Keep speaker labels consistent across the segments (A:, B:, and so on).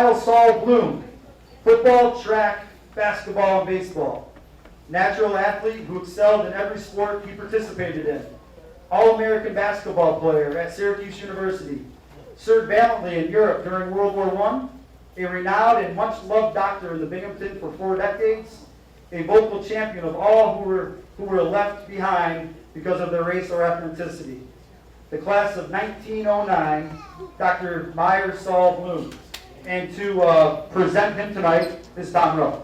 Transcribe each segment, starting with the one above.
A: Miles Saul Bloom, football, track, basketball, and baseball. Natural athlete who excelled in every sport he participated in. All-American basketball player at Syracuse University. Served valiantly in Europe during World War I. A renowned and much-loved doctor in the Binghamton for 4 decades. A vocal champion of all who were left behind because of their race or ethnicity. The class of 1909, Dr. Meyer Saul Bloom. And to present him tonight is Tom Rowe.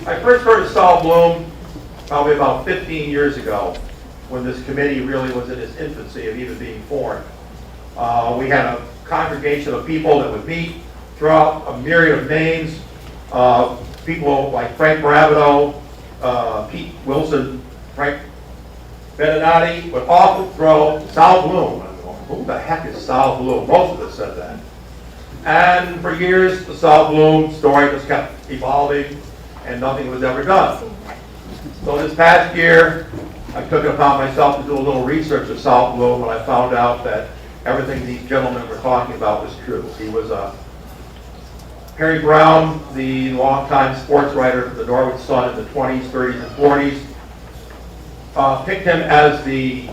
B: I first heard of Saul Bloom probably about 15 years ago when this committee really was in its infancy of even being formed. We had a congregation of people that would meet throughout a myriad of names. People like Frank Bravito, Pete Wilson, Frank Beninati would often throw Saul Bloom. I'm going, who the heck is Saul Bloom? Most of us said that. And for years, the Saul Bloom story just kept evolving and nothing was ever done. So this past year, I took it upon myself to do a little research of Saul Bloom, and I found out that everything these gentlemen were talking about was true. He was Harry Brown, the longtime sports writer for the Norwich Sun in the 20s, 30s, and 40s, picked him as the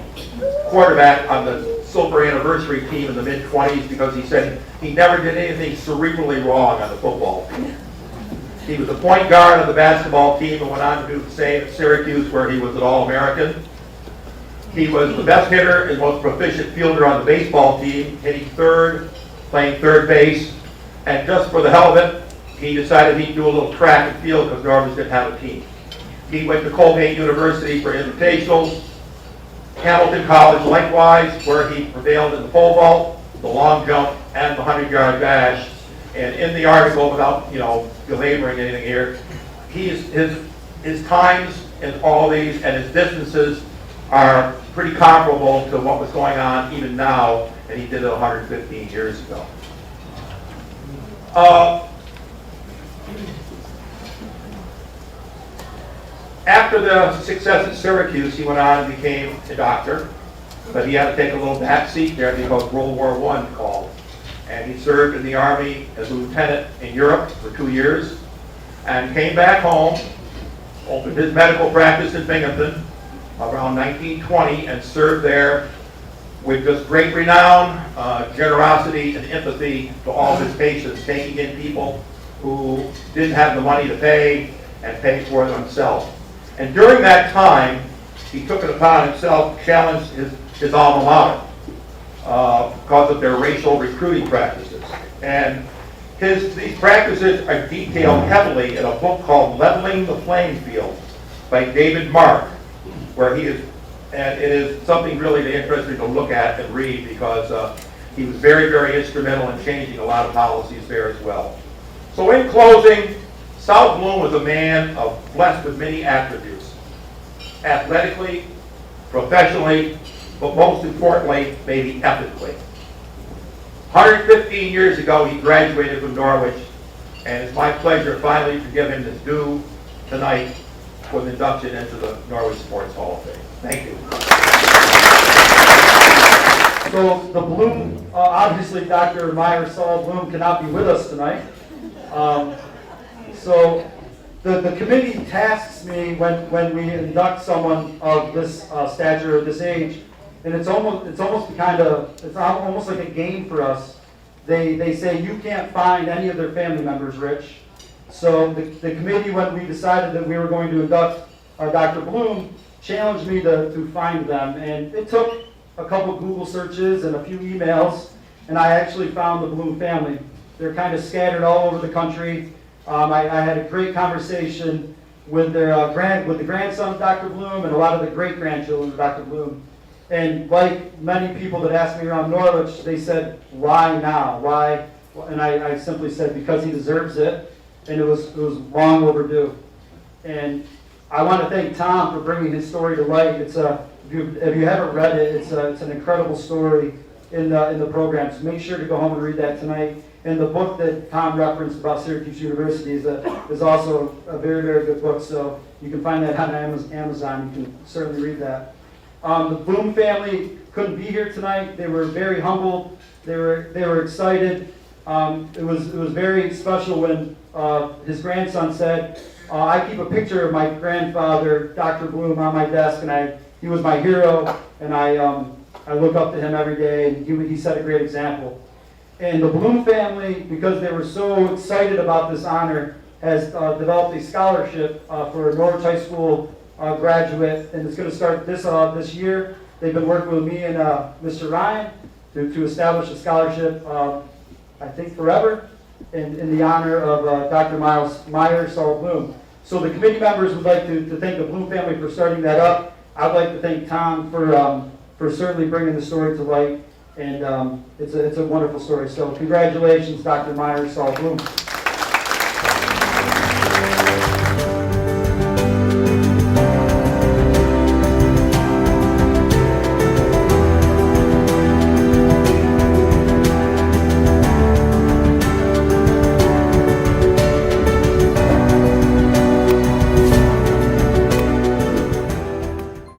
B: quarterback on the silver anniversary team in the mid-20s because he said he never did anything cerebrally wrong on the football team. He was the point guard of the basketball team and went on to do the same at Syracuse, where he was an All-American. He was the best hitter and most proficient fielder on the baseball team, hitting third, playing third base, and just for the hell of it, he decided he'd do a little track and field because Norwich didn't have a team. He went to Colgate University for invitationals, Hamilton College likewise, where he prevailed in the pole vault, the long jump, and the 100-yard dash. And in the article, without belaboring anything here, his times in all these and his distances are pretty comparable to what was going on even now, and he did it 115 years ago. After the success at Syracuse, he went on and became a doctor, but he had to take a little back seat there because World War I called. And he served in the Army as a lieutenant in Europe for 2 years, and came back home, opened his medical practice in Binghamton around 1920, and served there with just great renown, generosity, and empathy to all his patients, taking in people who didn't have the money to pay and pay for it themselves. And during that time, he took it upon himself to challenge his alma mater because of their racial recruiting practices. And these practices are detailed heavily in a book called Leveling the Playing Field by David Mark, where he is, and it is something really interesting to look at and read because he was very, very instrumental in changing a lot of policies there as well. So in closing, Saul Bloom was a man blessed with many attributes. Athletically, professionally, but most importantly, maybe ethically. 115 years ago, he graduated from Norwich, and it's my pleasure finally to give him his due tonight with induction into the Norwich Sports Hall of Fame. Thank you.
A: So the Bloom, obviously Dr. Meyer Saul Bloom cannot be with us tonight. So the committee tasks me when we induct someone of this stature or this age, and it's almost like a game for us. They say you can't find any of their family members, Rich. So the committee, when we decided that we were going to induct Dr. Bloom, challenged me to find them, and it took a couple Google searches and a few emails, and I actually found the Bloom family. They're kind of scattered all over the country. I had a great conversation with the grandson of Dr. Bloom and a lot of the great-grandchildren of Dr. Bloom. And like many people that asked me around Norwich, they said, why now? Why? And I simply said, because he deserves it, and it was long overdue. And I want to thank Tom for bringing his story to light. If you haven't read it, it's an incredible story in the program. So make sure to go home and read that tonight. And the book that Tom referenced about Syracuse University is also a very, very good book. So you can find that on Amazon. You can certainly read that. The Bloom family couldn't be here tonight. They were very humbled. They were excited. It was very special when his grandson said, I keep a picture of my grandfather, Dr. Bloom, on my desk, and he was my hero, and I look up to him every day, and he set a great example. And the Bloom family, because they were so excited about this honor, has developed a scholarship for a Norwich High School graduate, and it's going to start this year. They've been working with me and Mr. Ryan to establish a scholarship, I think forever, in the honor of Dr. Meyer Bloom. So the committee members would like to thank the Bloom family for starting that up. I'd like to thank Tom for certainly bringing the story to light, and it's a wonderful story. So congratulations, Dr. Meyer Bloom.